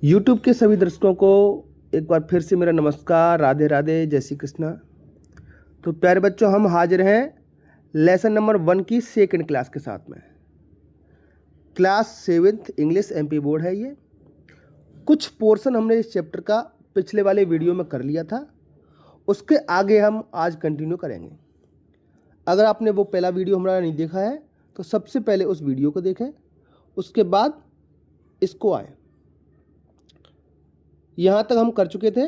YouTube के सभी दर्शकों को एक बार फिर से मेरा नमस्कार, राधे राधे, जय श्री कृष्णा। तो प्यारे बच्चों, हम हाजिर हैं लेसन नंबर 1 की सेकंड क्लास के साथ में। Class 7th English MP board है ये। कुछ पोर्शन हमने इस चैप्टर का पिछले वाले वीडियो में कर लिया था, उसके आगे हम आज कंटिन्यू करेंगे। अगर आपने वो पहला वीडियो हमारा नहीं देखा है तो सबसे पहले उस वीडियो को देखें, उसके बाद इसको आए। यहाँ तक हम कर चुके थे।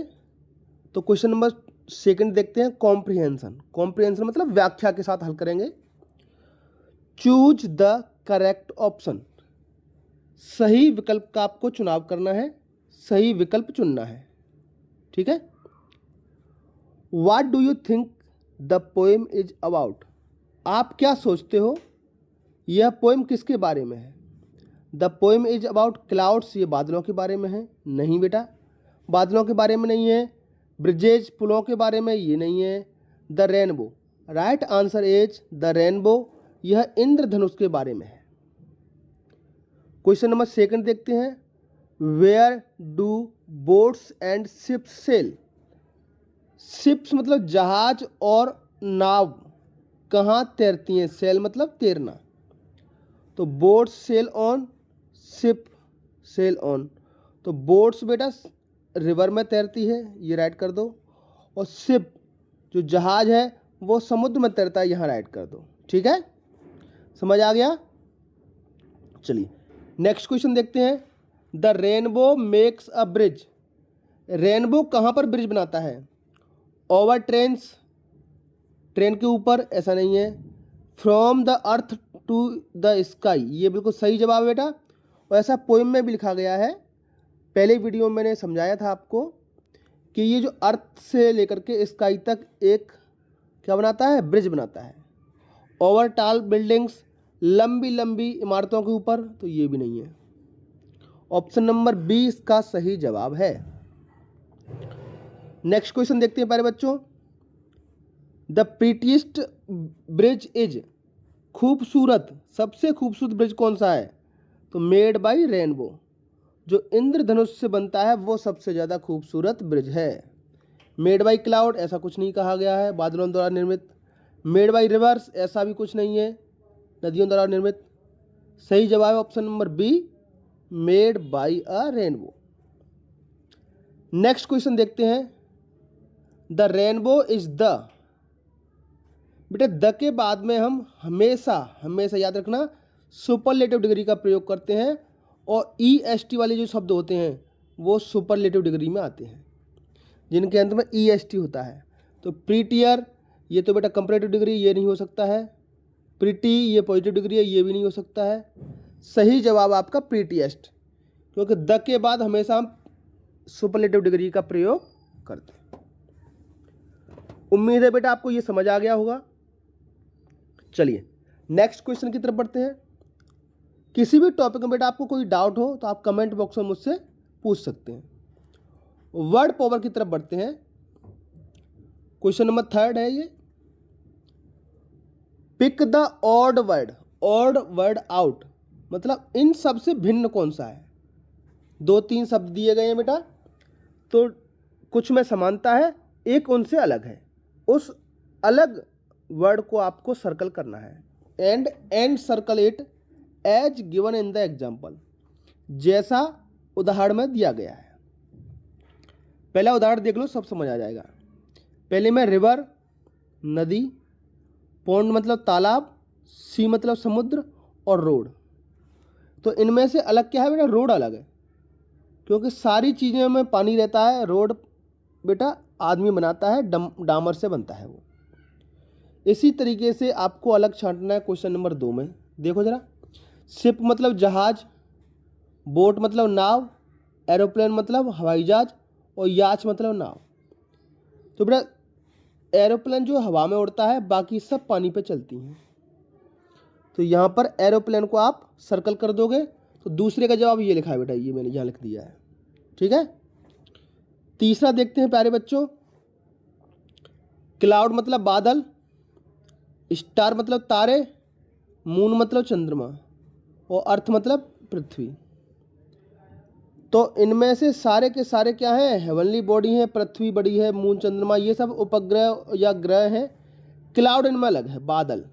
तो क्वेश्चन नंबर 2 देखते हैं, कॉम्प्रिहेंशन। कॉम्प्रिहेंशन मतलब व्याख्या के साथ हल करेंगे। Choose the correct option. सही विकल्प का आपको चुनाव करना है, सही विकल्प चुनना है, ठीक है। What do you think the poem is about. आप क्या सोचते हो यह पोएम किसके बारे में है। The poem is about clouds, ये बादलों के बारे में है। नहीं बेटा, बादलों के बारे में नहीं है। ब्रिजेज, पुलों के बारे में ये नहीं है। The rainbow, right answer is the rainbow, यह इंद्रधनुष के बारे में है। क्वेश्चन नंबर 2 देखते हैं, where do boats and ships sail. Ships मतलब जहाज और नाव कहाँ तैरती हैं, सेल मतलब तैरना। तो boats sail on, ship sail on. तो बोट्स बेटा रिवर में तैरती है, ये राइट कर दो। और शिप जो जहाज है वो समुद्र में तैरता है, यहाँ राइट कर दो, ठीक है। समझ आ गया। चलिए नेक्स्ट क्वेश्चन देखते हैं, the rainbow makes a bridge. Rainbow कहाँ पर ब्रिज बनाता है। ओवर ट्रेन्स, ट्रेन के ऊपर, ऐसा नहीं है। From the earth to the sky, ये बिल्कुल सही जवाब बेटा। और ऐसा पोइम में भी लिखा गया है। पहले वीडियो में मैंने समझाया था आपको कि ये जो अर्थ से लेकर के स्काई तक एक क्या बनाता है, ब्रिज बनाता है। ओवर टाल बिल्डिंग्स, लंबी लंबी इमारतों के ऊपर, तो ये भी नहीं है। ऑप्शन नंबर 20 इसका सही जवाब है। नेक्स्ट क्वेश्चन देखते हैं प्यारे बच्चों, द प्रीटीएस्ट ब्रिज इज। खूबसूरत, सबसे खूबसूरत ब्रिज कौन सा है। तो मेड बाई रेनबो, जो इंद्रधनुष से बनता है वो सबसे ज़्यादा खूबसूरत ब्रिज है। मेड बाई क्लाउड, ऐसा कुछ नहीं कहा गया है, बादलों द्वारा निर्मित। मेड बाई रिवर्स, ऐसा भी कुछ नहीं है, नदियों द्वारा निर्मित। सही जवाब है option number B, made by a rainbow. Next question देखते हैं, द रेनबो इज द। बेटा द के बाद में हम हमेशा हमेशा याद रखना सुपरलेटिव डिग्री का प्रयोग करते हैं, और EST वाले जो शब्द होते हैं वो सुपरलेटिव डिग्री में आते हैं, जिनके अंत में EST होता है। तो प्रीटियर, ये तो बेटा कंपैरेटिव डिग्री, ये नहीं हो सकता है। प्रीटी, ये पॉजिटिव डिग्री है, ये भी नहीं हो सकता है। सही जवाब आपका प्रीटीएस्ट, क्योंकि द के बाद हमेशा हम सुपरलेटिव डिग्री का प्रयोग करते हैं। उम्मीद है बेटा आपको ये समझ आ गया होगा। चलिए नेक्स्ट क्वेश्चन की तरफ बढ़ते हैं। किसी भी टॉपिक में बेटा आपको कोई डाउट हो तो आप कमेंट बॉक्स में मुझसे पूछ सकते हैं। वर्ड पावर की तरफ बढ़ते हैं। क्वेश्चन नंबर 3 है ये, pick the odd word. Odd word out मतलब इन सब से भिन्न कौन सा है। 2-3 शब्द दिए गए हैं बेटा, तो कुछ में समानता है, एक उनसे अलग है। उस अलग वर्ड को आपको सर्कल करना है, and circle it as given in the example, जैसा उदाहरण में दिया गया है। पहला उदाहरण देख लो, सब समझ आ जाएगा। पहले में रिवर नदी, पॉन्ड मतलब तालाब, सी मतलब समुद्र, और रोड। तो इनमें से अलग क्या है बेटा, रोड अलग है, क्योंकि सारी चीज़ों में पानी रहता है। रोड बेटा आदमी बनाता है, डामर से बनता है वो। इसी तरीके से आपको अलग छांटना है क्वेश्चन नंबर 2 में। देखो जरा, शिप मतलब जहाज, बोट मतलब नाव, एरोप्लेन मतलब हवाई जहाज, और याच मतलब नाव। तो बेटा एरोप्लेन जो हवा में उड़ता है, बाकी सब पानी पे चलती हैं। तो यहाँ पर एरोप्लेन को आप सर्कल कर दोगे तो दूसरे का जवाब ये लिखा है बेटा, ये मैंने यहाँ लिख दिया है, ठीक है। तीसरा देखते हैं प्यारे बच्चों, क्लाउड मतलब बादल, स्टार मतलब तारे, मून मतलब चंद्रमा, और अर्थ मतलब पृथ्वी। तो इनमें से सारे के सारे क्या हैं, हेवनली बॉडी हैं, पृथ्वी बड़ी है, मून चंद्रमा ये सब उपग्रह या ग्रह हैं। क्लाउड इनमें अलग है, बादल,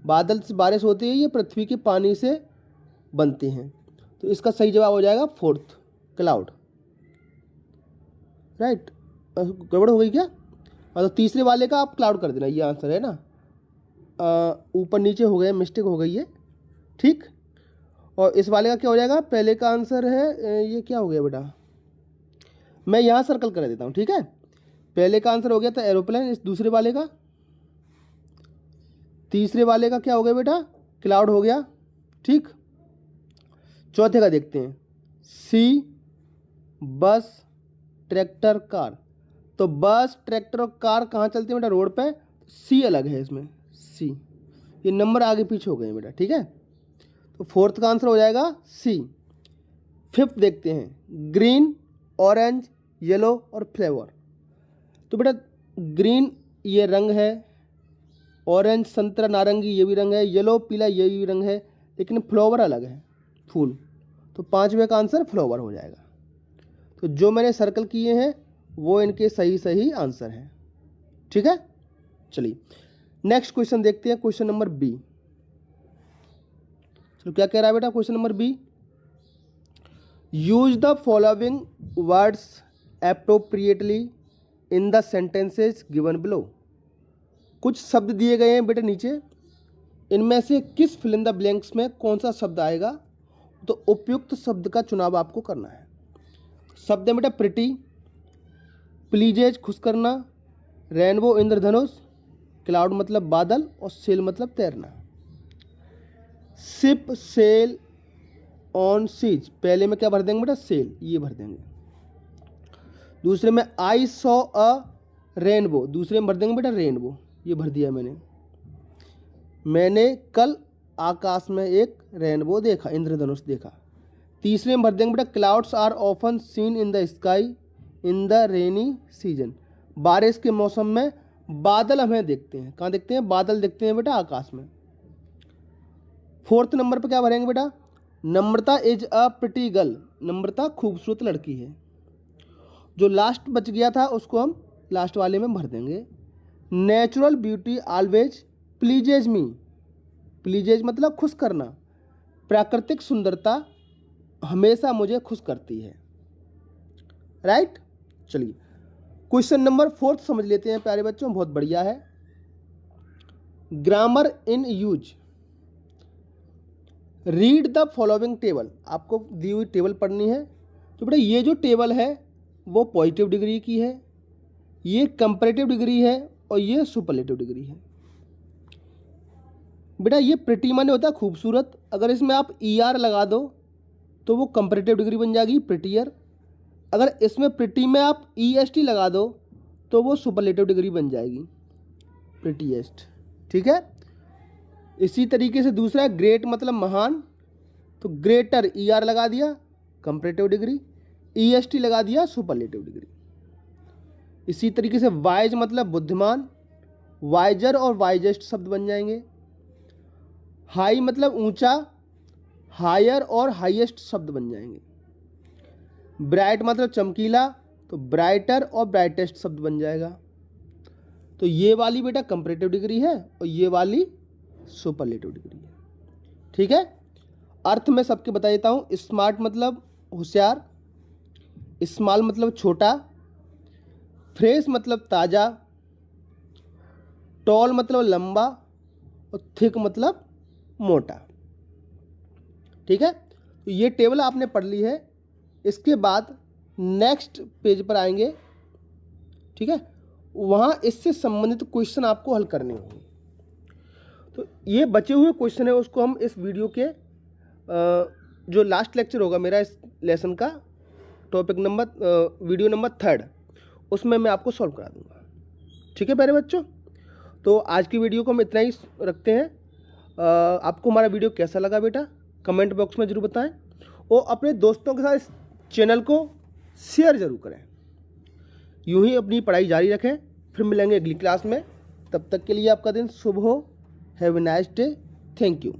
बादल से बारिश होती है, ये पृथ्वी के पानी से बनते हैं। तो इसका सही जवाब हो जाएगा फोर्थ, क्लाउड। राइट, गड़बड़ हो गई क्या? तो तीसरे वाले का आप क्लाउड कर देना, ये आंसर है ना। ऊपर नीचे हो गए, मिस्टेक हो गई है, ठीक। और इस वाले का क्या हो जाएगा, पहले का आंसर है, ये क्या हो गया बेटा, मैं यहाँ सर्कल कर देता हूँ, ठीक है। पहले का आंसर हो गया था एरोप्लेन, इस दूसरे वाले का, तीसरे वाले का क्या हो गया बेटा, क्लाउड हो गया, ठीक। चौथे का देखते हैं, सी, बस, ट्रैक्टर, कार। तो बस, ट्रैक्टर और कार कहाँ चलती है बेटा, रोड पे। सी अलग है इसमें, सी, ये नंबर आगे पीछे हो गए बेटा, ठीक है। तो फोर्थ का आंसर हो जाएगा सी। फिफ्थ देखते हैं, ग्रीन, ऑरेंज, येलो और फ्लेवर। तो बेटा ग्रीन ये रंग है, ऑरेंज संतरा नारंगी ये भी रंग है, येलो पीला ये भी रंग है, लेकिन फ्लावर अलग है, फूल। तो पांचवे का आंसर फ्लावर हो जाएगा। तो जो मैंने सर्कल किए हैं वो इनके सही सही आंसर हैं, ठीक है। चलिए नेक्स्ट क्वेश्चन देखते हैं, क्वेश्चन नंबर बी। चलो क्या कह रहा है बेटा, question number B, use the following words appropriately in the sentences given below. कुछ शब्द दिए गए हैं बेटा नीचे, इनमें से किस फिल इन द ब्लैंक्स में कौन सा शब्द आएगा, तो उपयुक्त शब्द का चुनाव आपको करना है। शब्द है बेटा प्रिटी, प्लीजेज खुश करना, रेनबो इंद्रधनुष, क्लाउड मतलब बादल, और सेल मतलब तैरना। शिप, सेल, ऑन सीज, पहले में क्या भर देंगे बेटा, सेल, ये भर देंगे। दूसरे में आई सॉ अ रेनबो, दूसरे में भर देंगे बेटा रेनबो, ये भर दिया मैंने कल आकाश में एक रेनबो देखा, इंद्रधनुष देखा। तीसरे में भर देंगे बेटा clouds are often seen in the sky in the rainy season, बारिश के मौसम में बादल हमें देखते हैं, कहाँ देखते हैं, बादल देखते हैं बेटा आकाश में। फोर्थ नंबर पर क्या भरेंगे बेटा, नम्रता इज अ प्रिटी गर्ल, नम्रता खूबसूरत लड़की है। जो लास्ट बच गया था उसको हम लास्ट वाले में भर देंगे। नेचुरल ब्यूटी ऑलवेज प्लीजेज मी, प्लीजेज मतलब खुश करना, प्राकृतिक सुंदरता हमेशा मुझे खुश करती है। राइट, चलिए क्वेश्चन नंबर फोर्थ समझ लेते हैं प्यारे बच्चों, बहुत बढ़िया है। Grammar in use, read the following table, आपको दी हुई टेबल पढ़नी है। तो बेटा ये जो टेबल है वो पॉजिटिव डिग्री की है, ये कंपैरेटिव डिग्री है, और ये सुपरलेटिव डिग्री है। बेटा ये प्रिटी माने होता है खूबसूरत, अगर इसमें आप ER लगा दो तो वो कंपैरेटिव डिग्री बन जाएगी प्रिटियर। अगर इसमें प्रिटी में आप EST लगा दो तो वो सुपरलेटिव डिग्री बन जाएगी प्रिटीएस्ट, ठीक है। इसी तरीके से दूसरा ग्रेट मतलब महान, तो ग्रेटर ER लगा दिया कंपैरेटिव डिग्री, EST लगा दिया सुपरलेटिव डिग्री। इसी तरीके से वाइज मतलब बुद्धिमान, वाइजर और वाइजेस्ट शब्द बन जाएंगे। हाई मतलब ऊंचा, हायर और हाईएस्ट शब्द बन जाएंगे। ब्राइट मतलब चमकीला, तो ब्राइटर और ब्राइटेस्ट शब्द बन जाएगा। तो ये वाली बेटा कंपैरेटिव डिग्री है और ये वाली सुपरलेटिव डिग्री है, ठीक है। अर्थ में सबके बता देता हूँ, स्मार्ट मतलब होशियार, स्मॉल मतलब छोटा, फ्रेश मतलब ताज़ा, टॉल मतलब लंबा, और थिक मतलब मोटा, ठीक है। तो ये टेबल आपने पढ़ ली है। इसके बाद नेक्स्ट पेज पर आएंगे, ठीक है, वहाँ इससे संबंधित क्वेश्चन आपको हल करने होंगे। तो ये बचे हुए क्वेश्चन है उसको हम इस वीडियो के जो लास्ट लेक्चर होगा मेरा इस लेसन का, टॉपिक नंबर वीडियो नंबर 3, उसमें मैं आपको सॉल्व करा दूंगा, ठीक है प्यारे बच्चों। तो आज की वीडियो को हम इतना ही रखते हैं। आपको हमारा वीडियो कैसा लगा बेटा कमेंट बॉक्स में ज़रूर बताएं, और अपने दोस्तों के साथ इस चैनल को शेयर ज़रूर करें। यूं ही अपनी पढ़ाई जारी रखें, फिर मिलेंगे अगली क्लास में। तब तक के लिए आपका दिन शुभ हो। Have a nice day, thank you.